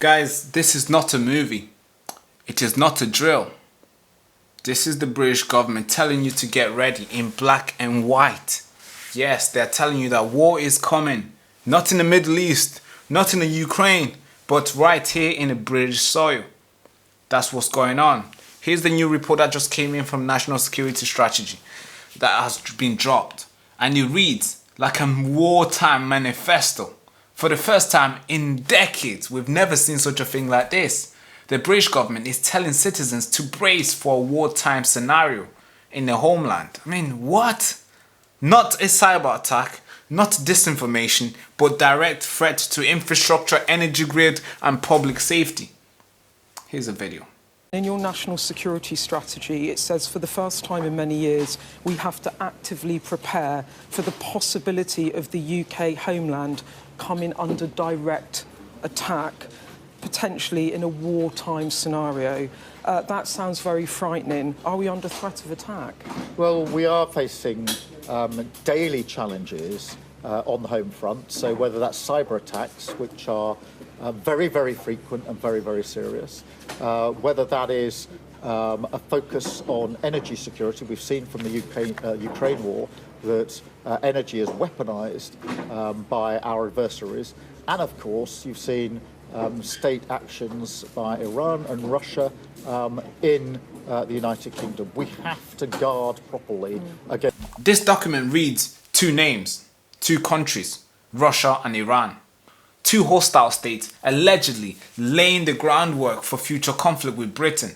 Guys, this is not a movie. It is not a drill. This is the British government telling you to get ready in black and white. Yes, they're telling you that war is coming. Not in the Middle East, not in the Ukraine, but right here in the British soil. That's what's going on. Here's the new report that just came in from National Security Strategy that has been dropped. And it reads like a wartime manifesto. For the first time in decades, we've never seen such a thing like this. The British government is telling citizens to brace for a wartime scenario in their homeland. I mean, what? Not a cyber attack, not disinformation, but direct threat to infrastructure, energy grid, and public safety. Here's a video. In your national security strategy, it says for the first time in many years, we have to actively prepare for the possibility of the UK homeland coming under direct attack, potentially in a wartime scenario. That sounds very frightening. Are we under threat of attack? Well, we are facing daily challenges on the home front. So whether that's cyber attacks, which are very, very frequent and very, very serious, whether that is a focus on energy security. We've seen from the Ukraine war that energy is weaponized by our adversaries. And of course, you've seen state actions by Iran and Russia in the United Kingdom. We have to guard properly against. This document reads two names, two countries, Russia and Iran. Two hostile states allegedly laying the groundwork for future conflict with Britain.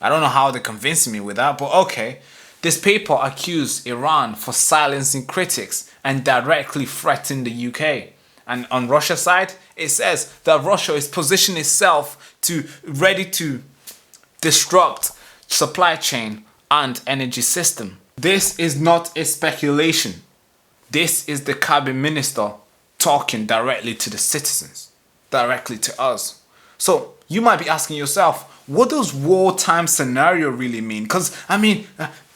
I don't know how they're convincing me with that, but okay. This paper accused Iran for silencing critics and directly threatening the UK. And on Russia's side, it says that Russia is positioning itself ready to disrupt supply chain and energy system. This is not a speculation. This is the cabinet minister talking directly to the citizens, directly to us. So you might be asking yourself, what does wartime scenario really mean? Because I mean,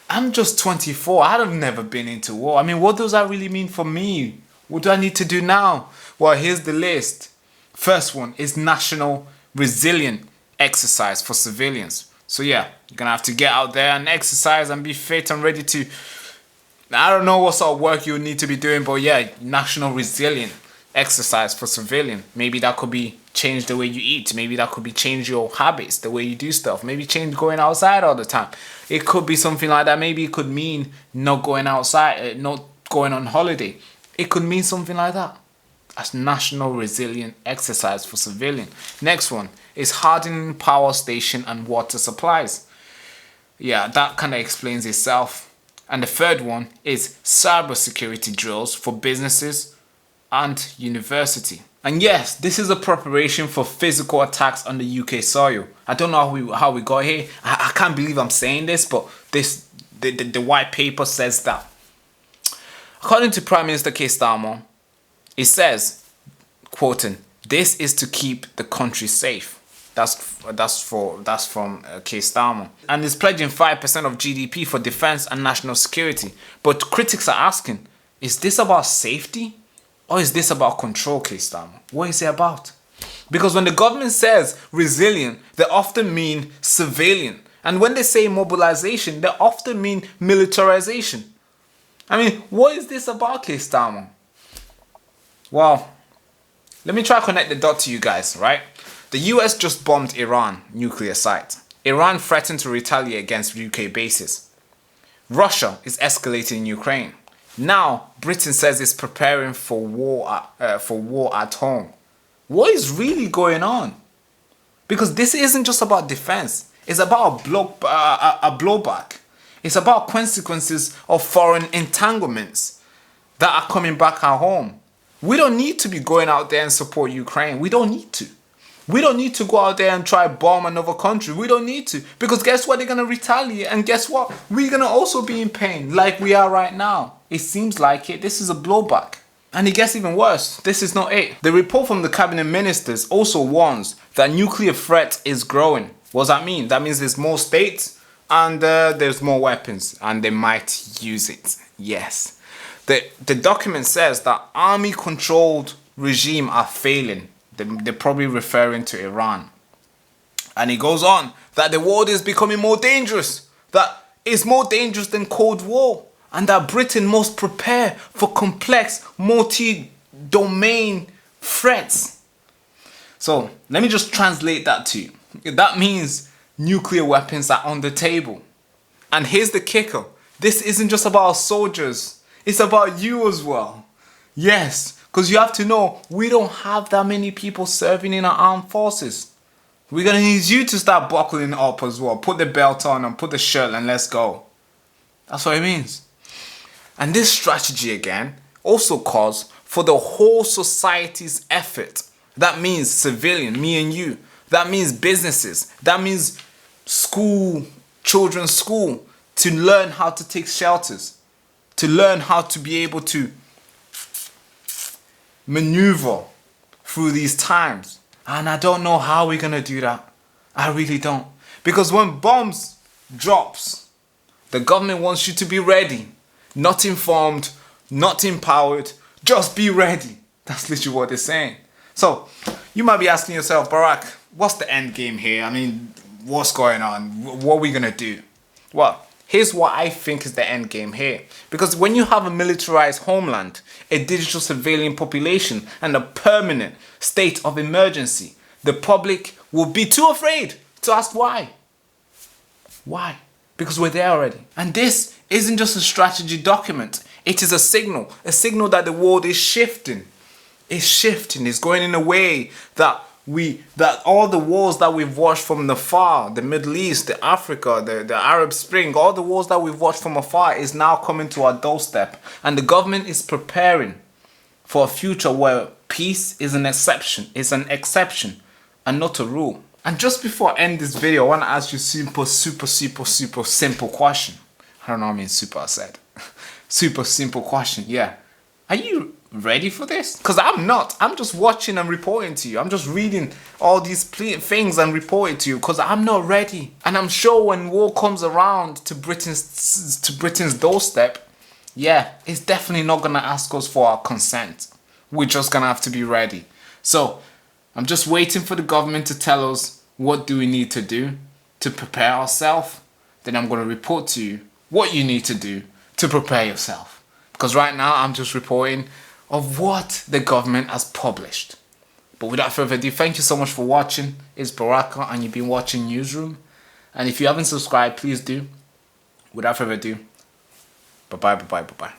I'm just 24. I've never been into war. I mean, what does that really mean for me? What do I need to do now? Well, here's the list. First one is national resilient exercise for civilians. So yeah, you're gonna have to get out there and exercise and be fit and ready to, I don't know what sort of work you need to be doing, but yeah, national resilient exercise for civilian. Maybe that could be change the way you eat. Maybe that could be change your habits, the way you do stuff. Maybe change going outside all the time. It could be something like that. Maybe it could mean not going outside, not going on holiday. It could mean something like that. As national resilient exercise for civilian. Next one is hardening power station and water supplies. Yeah, that kind of explains itself. And the third one is cybersecurity drills for businesses and university. And yes, this is a preparation for physical attacks on the UK soil. I don't know how we got here. I can't believe I'm saying this, but the white paper says that. According to Prime Minister Keir Starmer, it says, quoting, "This is to keep the country safe." That's from Keir Starmer, and is pledging 5% of GDP for defense and national security. But critics are asking, is this about safety or is this about control, Keir Starmer? What is it about? Because when the government says resilient, they often mean civilian, and when they say mobilization, they often mean militarization. I mean, what is this about, Keir Starmer? Well, let me try to connect the dot to you guys, right? The US just bombed Iran nuclear site. Iran threatened to retaliate against UK bases. Russia is escalating in Ukraine. Now, Britain says it's preparing for war at home. What is really going on? Because this isn't just about defense. It's about a blowback. It's about consequences of foreign entanglements that are coming back at home. We don't need to be going out there and support Ukraine. We don't need to. We don't need to go out there and try bomb another country. We don't need to. Because guess what? They're going to retaliate. And guess what? We're going to also be in pain like we are right now. It seems like it. This is a blowback. And it gets even worse. This is not it. The report from the cabinet ministers also warns that nuclear threat is growing. What does that mean? That means there's more states and there's more weapons. And they might use it. Yes. The document says that army-controlled regime are failing. They're probably referring to Iran. And he goes on that the world is becoming more dangerous, that it's more dangerous than Cold War, and that Britain must prepare for complex multi-domain threats. So let me just translate that to you. That means nuclear weapons are on the table. And here's the kicker. This isn't just about soldiers. It's about you as well. Yes, because you have to know we don't have that many people serving in our armed forces. We're going to need you to start buckling up as well. Put the belt on and put the shirt and let's go. That's what it means. And this strategy again also calls for the whole society's effort. That means civilian, me and you. That means businesses. That means school, children's school, to learn how to take shelters, to learn how to be able to maneuver through these times. And I don't know how we're going to do that. I really don't. Because when bombs drops, the government wants you to be ready. Not informed, not empowered, just be ready. That's literally what they're saying. So, you might be asking yourself, Barack, what's the end game here? I mean, what's going on? What are we going to do? Well, here's what I think is the end game here. Because when you have a militarized homeland, a digital civilian population, and a permanent state of emergency, the public will be too afraid to ask why. Why? Because we're there already. And this isn't just a strategy document. It is a signal that the world is shifting. It's shifting. It's going in a way that all the wars that we've watched from afar, the Middle East, the Africa, the Arab Spring, all the wars that we've watched from afar is now coming to our doorstep. And the government is preparing for a future where peace is an exception, and not a rule. And just before I end this video, I want to ask you a super simple question. I don't know what I mean super, I said. Super simple question, yeah. Are you ready for this? Because I'm not. I'm just watching and reporting to you. I'm just reading all these things and reporting to you because I'm not ready. And I'm sure when war comes around to Britain's doorstep, yeah, it's definitely not going to ask us for our consent. We're just going to have to be ready. So I'm just waiting for the government to tell us what do we need to do to prepare ourselves. Then I'm going to report to you what you need to do to prepare yourself. Because right now I'm just reporting of what the government has published. But without further ado, thank you so much for watching. It's Baraka and you've been watching Newsroom. And if you haven't subscribed, please do. Without further ado, bye-bye.